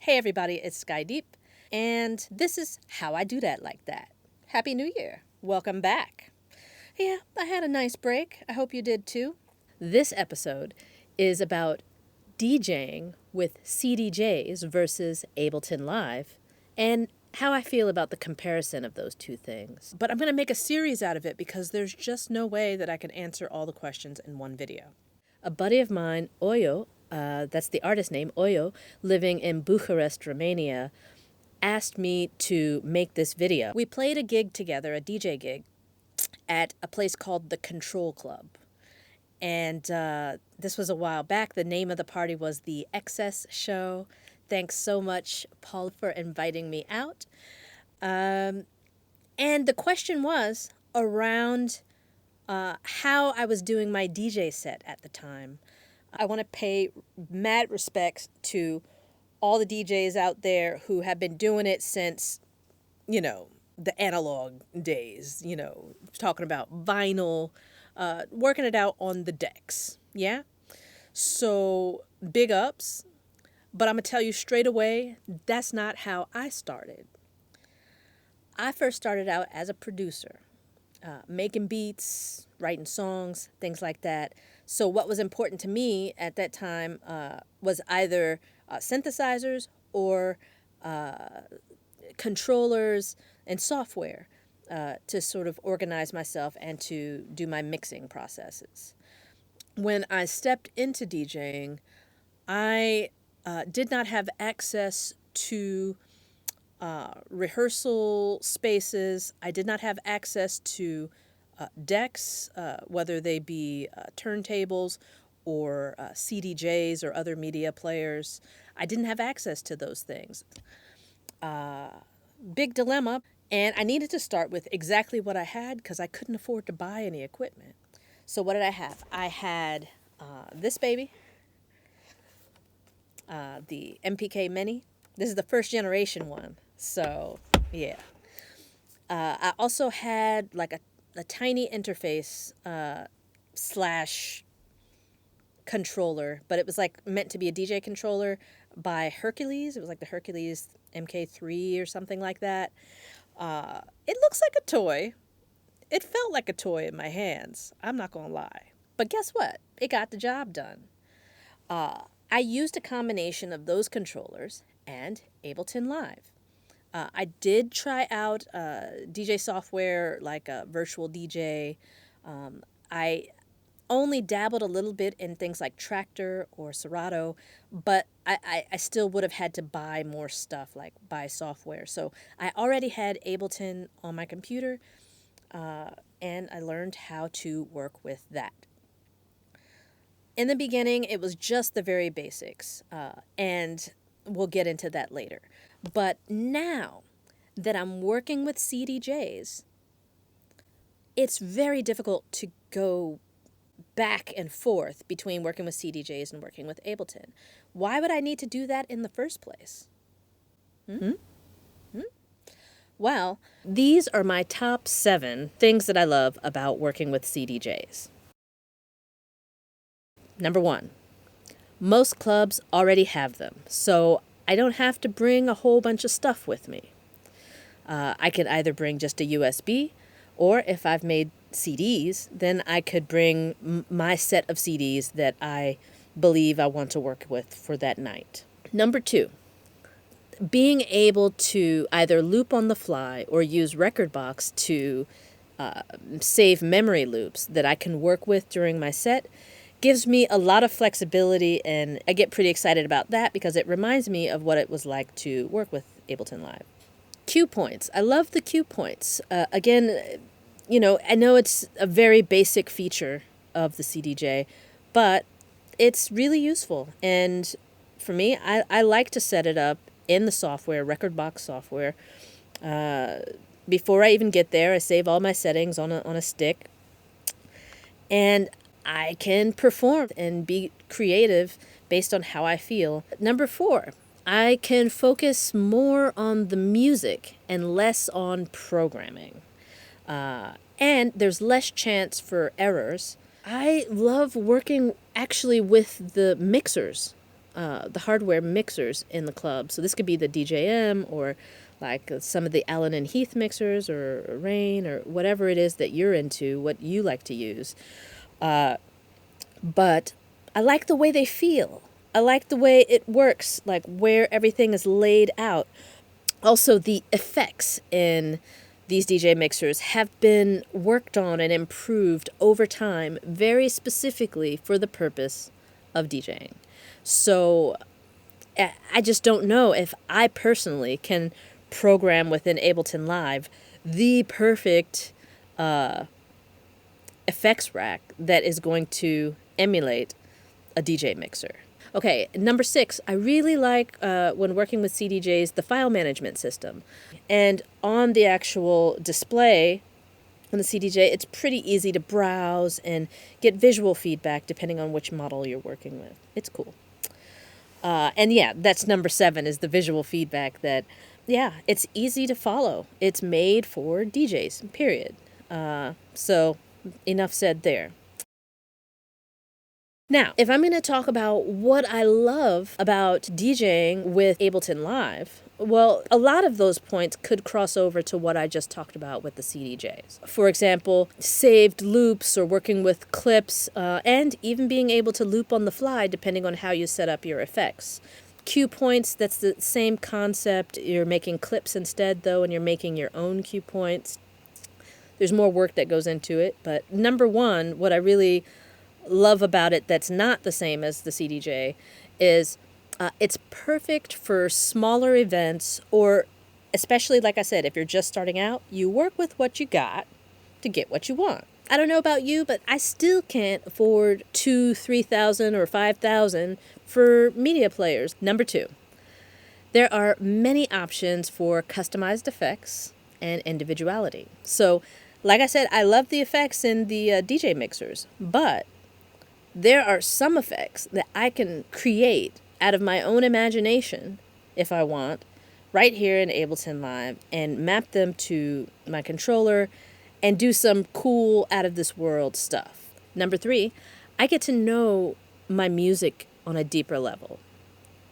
Hey everybody, it's Skydeep, and this is How I Do That Like That. Happy New Year. Welcome back. Yeah, I had a nice break. I hope you did too. This episode is about DJing with CDJs versus Ableton Live and how I feel about the comparison of those two things. But I'm going to make a series out of it because there's just no way that I can answer all the questions in one video. A buddy of mine, Oyo, that's the artist name, Oyo, living in Bucharest, Romania, asked me to make this video. We played a gig together, a DJ gig, at a place called the Control Club. And this was a while back. The name of the party was the Excess Show. Thanks so much, Paul, for inviting me out. And the question was around how I was doing my DJ set at the time. I want to pay mad respects to all the DJs out there who have been doing it since, the analog days, talking about vinyl, working it out on the decks. Yeah? So big ups. But I'm going to tell you straight away, that's not how I started. I first started out as a producer, making beats, writing songs, things like that. So what was important to me at that time was either synthesizers or controllers and software to sort of organize myself and to do my mixing processes. When I stepped into DJing, I did not have access to rehearsal spaces. I did not have access to decks, whether they be turntables or CDJs or other media players. I didn't have access to those things. Big dilemma. And I needed to start with exactly what I had because I couldn't afford to buy any equipment. So what did I have? I had this baby, the MPK Mini. This is the first generation one. So, yeah. I also had like a tiny interface slash controller, but it was like meant to be a DJ controller by Hercules. It was like the Hercules MK3 or something like that. It looks like a toy. It felt like a toy in my hands. I'm not going to lie. But guess what? It got the job done. I used a combination of those controllers and Ableton Live. I did try out DJ software like a Virtual DJ. I only dabbled a little bit in things like Tractor or Serato, but I still would have had to buy more stuff, like buy software. So I already had Ableton on my computer, and I learned how to work with that. In the beginning, it was just the very basics, and we'll get into that later. But now that I'm working with CDJs, it's very difficult to go back and forth between working with CDJs and working with Ableton. Why would I need to do that in the first place? Well, these are my top 7 things that I love about working with CDJs. Number 1, most clubs already have them, so I don't have to bring a whole bunch of stuff with me. I could either bring just a USB, or if I've made CDs, then I could bring my set of CDs that I believe I want to work with for that night. Number 2, being able to either loop on the fly or use Rekordbox to save memory loops that I can work with during my set gives me a lot of flexibility, and I get pretty excited about that because it reminds me of what it was like to work with Ableton Live. Cue points. I love the cue points. Again, I know it's a very basic feature of the CDJ, but it's really useful. And for me, I like to set it up in the software, Rekordbox software. Before I even get there, I save all my settings on a stick. And I can perform and be creative based on how I feel. Number 4, I can focus more on the music and less on programming. And there's less chance for errors. I love working actually with the mixers the hardware mixers in the club. So this could be the DJM or like some of the Allen and Heath mixers or Rain or whatever it is that you're into, what you like to use. But I like the way they feel. I like the way it works, like where everything is laid out. Also, the effects in these DJ mixers have been worked on and improved over time, very specifically for the purpose of DJing. So I just don't know if I personally can program within Ableton Live the perfect effects rack that is going to emulate a DJ mixer. Okay, number 6, I really like, when working with CDJs, the file management system. And on the actual display on the CDJ, it's pretty easy to browse and get visual feedback depending on which model you're working with. It's cool. And yeah, that's number 7, is the visual feedback that, yeah, it's easy to follow. It's made for DJs, period. So enough said there. Now, if I'm going to talk about what I love about DJing with Ableton Live, well, a lot of those points could cross over to what I just talked about with the CDJs. For example, saved loops or working with clips, and even being able to loop on the fly depending on how you set up your effects. Cue points, that's the same concept. You're making clips instead, though, and you're making your own cue points. There's more work that goes into it, but number 1, what I really love about it that's not the same as the CDJ is it's perfect for smaller events, or especially, like I said, if you're just starting out, you work with what you got to get what you want. I don't know about you, but I still can't afford $2,000, $3,000, or $5,000 for media players. Number 2, there are many options for customized effects and individuality. So, like I said, I love the effects in the DJ mixers, but there are some effects that I can create out of my own imagination, if I want, right here in Ableton Live, and map them to my controller and do some cool, out-of-this-world stuff. Number 3, I get to know my music on a deeper level,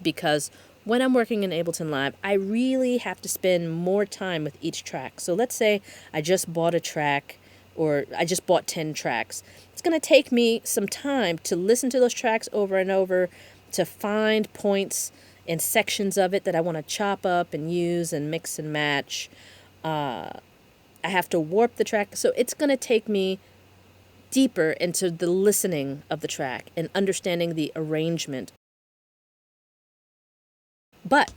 because when I'm working in Ableton Live, I really have to spend more time with each track. So let's say I just bought a track, or I just bought 10 tracks. It's going to take me some time to listen to those tracks over and over, to find points and sections of it that I want to chop up and use and mix and match. I have to warp the track. So it's going to take me deeper into the listening of the track and understanding the arrangement. But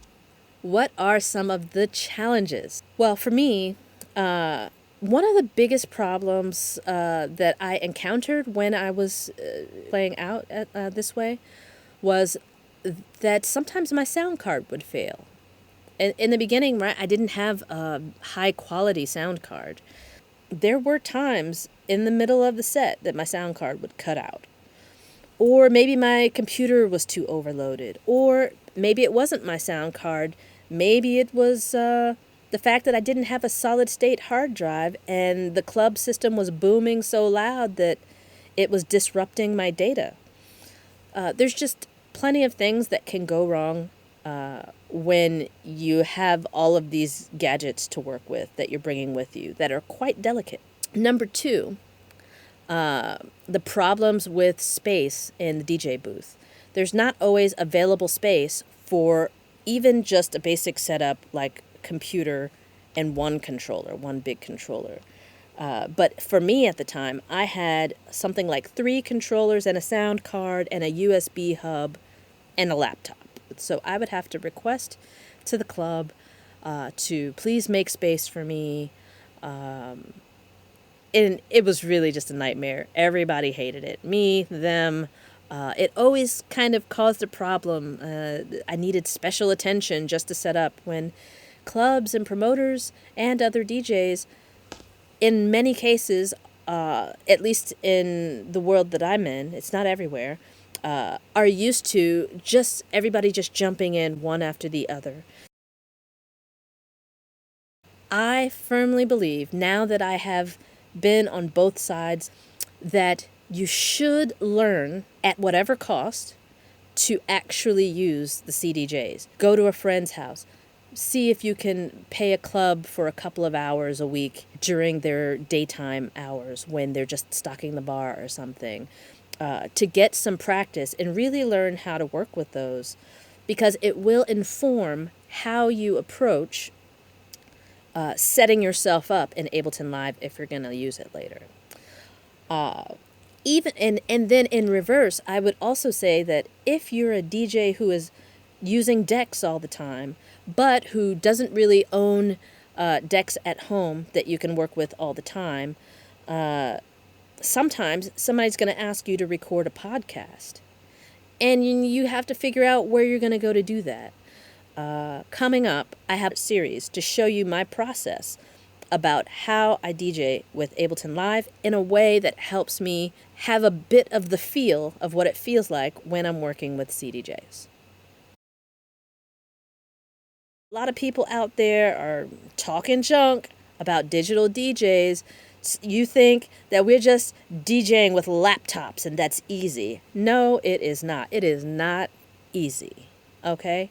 what are some of the challenges? Well, for me, one of the biggest problems that I encountered when I was playing out this way was that sometimes my sound card would fail. In the beginning, right, I didn't have a high-quality sound card. There were times in the middle of the set that my sound card would cut out. Or maybe my computer was too overloaded. Or maybe it wasn't my sound card. Maybe it was the fact that I didn't have a solid-state hard drive and the club system was booming so loud that it was disrupting my data. There's just plenty of things that can go wrong when you have all of these gadgets to work with that you're bringing with you that are quite delicate. Number 2, the problems with space in the DJ booth. There's not always available space for even just a basic setup like computer and one controller, one big controller. But for me at the time, I had something like 3 controllers and a sound card and a USB hub and a laptop. So I would have to request to the club to please make space for me. And it was really just a nightmare. Everybody hated it. Me, them. It always kind of caused a problem. I needed special attention just to set up when clubs and promoters and other DJs, in many cases, at least in the world that I'm in, it's not everywhere, are used to everybody just jumping in one after the other. I firmly believe, now that I have been on both sides, that you should learn at whatever cost to actually use the CDJs. Go to a friend's house. See if you can pay a club for a couple of hours a week during their daytime hours when they're just stocking the bar or something, to get some practice and really learn how to work with those, because it will inform how you approach setting yourself up in Ableton Live if you're going to use it later. And then in reverse, I would also say that if you're a DJ who is using decks all the time, but who doesn't really own decks at home that you can work with all the time, sometimes somebody's going to ask you to record a podcast. And you have to figure out where you're going to go to do that. Coming up, I have a series to show you my process about how I DJ with Ableton Live in a way that helps me have a bit of the feel of what it feels like when I'm working with CDJs. A lot of people out there are talking junk about digital DJs. You think that we're just DJing with laptops and that's easy. No, it is not. It is not easy, okay?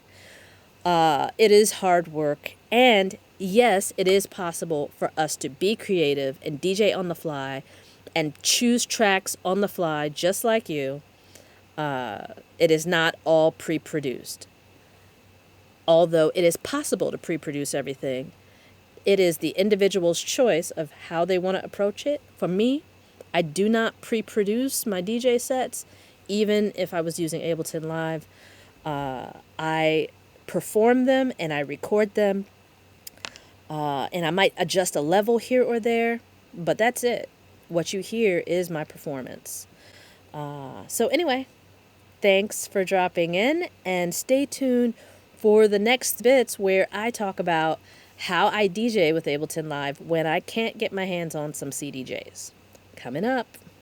It is hard work, and yes, it is possible for us to be creative and DJ on the fly and choose tracks on the fly just like you. It is not all pre-produced. Although it is possible to pre-produce everything, it is the individual's choice of how they want to approach it. For me, I do not pre-produce my DJ sets, even if I was using Ableton Live. I perform them and I record them, and I might adjust a level here or there, but that's it. What you hear is my performance. So anyway, thanks for dropping in, and stay tuned for the next bits where I talk about how I DJ with Ableton Live when I can't get my hands on some CDJs. Coming up.